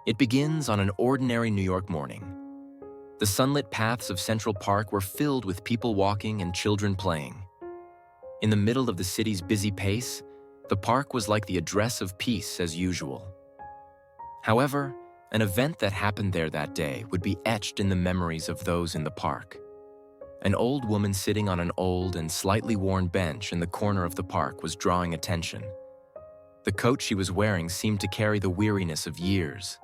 It begins on an ordinary New York morning. The sunlit paths of Central Park were filled with people walking and children playing. In the middle of the city's busy pace, the park was like the address of peace as usual. However, an event that happened there that day would be etched in the memories of those in the park. An old woman sitting on an old and slightly worn bench in the corner of the park was drawing attention. The coat she was wearing seemed to carry the weariness of years.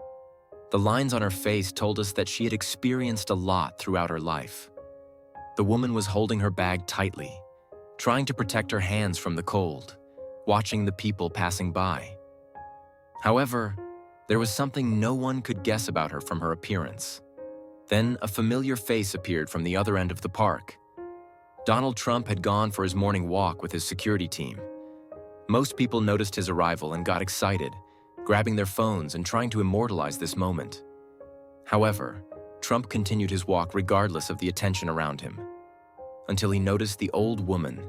The lines on her face told us that she had experienced a lot throughout her life. The woman was holding her bag tightly, trying to protect her hands from the cold, watching the people passing by. However, there was something no one could guess about her from her appearance. Then a familiar face appeared from the other end of the park. Donald Trump had gone for his morning walk with his security team. Most people noticed his arrival and got excited, grabbing their phones and trying to immortalize this moment. However, Trump continued his walk regardless of the attention around him, until he noticed the old woman.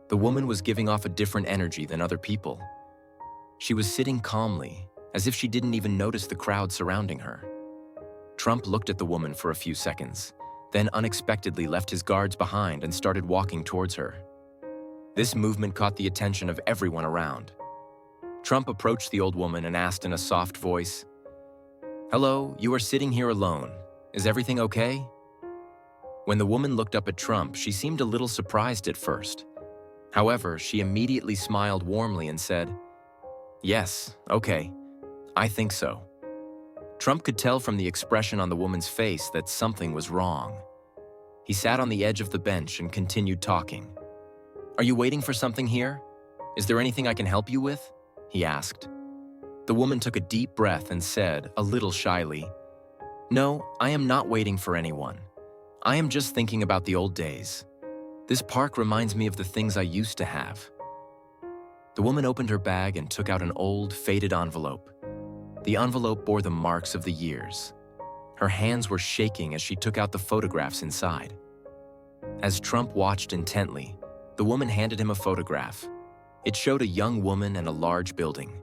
The woman was giving off a different energy than other people. She was sitting calmly, as if she didn't even notice the crowd surrounding her. Trump looked at the woman for a few seconds, then unexpectedly left his guards behind and started walking towards her. This movement caught the attention of everyone around. Trump approached the old woman and asked in a soft voice, "Hello, you are sitting here alone. Is everything okay?" When the woman looked up at Trump, she seemed a little surprised at first. However, she immediately smiled warmly and said, "Yes, okay. I think so." Trump could tell from the expression on the woman's face that something was wrong. He sat on the edge of the bench and continued talking. "Are you waiting for something here? Is there anything I can help you with?" he asked. The woman took a deep breath and said, a little shyly, "No, I am not waiting for anyone. I am just thinking about the old days. This park reminds me of the things I used to have." The woman opened her bag and took out an old, faded envelope. The envelope bore the marks of the years. Her hands were shaking as she took out the photographs inside. As Trump watched intently, the woman handed him a photograph. It showed a young woman and a large building.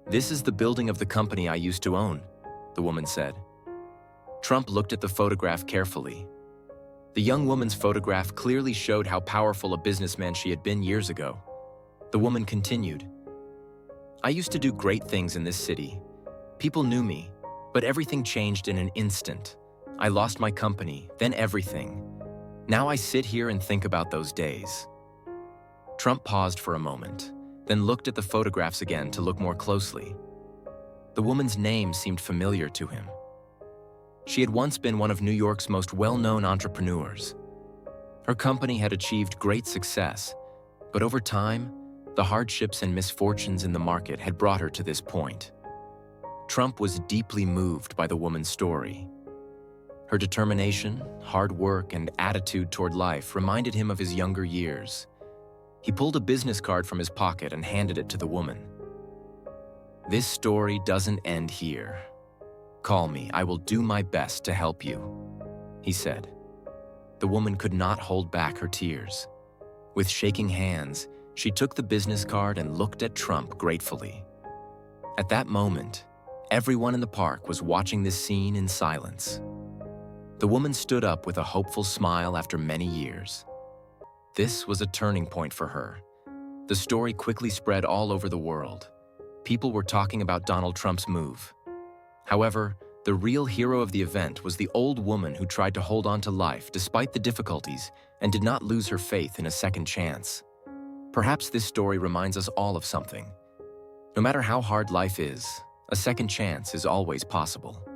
"This is the building of the company I used to own," the woman said. Trump looked at the photograph carefully. The young woman's photograph clearly showed how powerful a businessman she had been years ago. The woman continued, "I used to do great things in this city. People knew me, but everything changed in an instant. I lost my company, then everything. Now I sit here and think about those days." Trump paused for a moment, then looked at the photographs again to look more closely. The woman's name seemed familiar to him. She had once been one of New York's most well-known entrepreneurs. Her company had achieved great success, but over time, the hardships and misfortunes in the market had brought her to this point. Trump was deeply moved by the woman's story. Her determination, hard work, and attitude toward life reminded him of his younger years. He pulled a business card from his pocket and handed it to the woman. "This story doesn't end here. Call me, I will do my best to help you," he said. The woman could not hold back her tears. With shaking hands, she took the business card and looked at Trump gratefully. At that moment, everyone in the park was watching this scene in silence. The woman stood up with a hopeful smile after many years. This was a turning point for her. The story quickly spread all over the world. People were talking about Donald Trump's move. However, the real hero of the event was the old woman who tried to hold on to life despite the difficulties and did not lose her faith in a second chance. Perhaps this story reminds us all of something. No matter how hard life is, a second chance is always possible.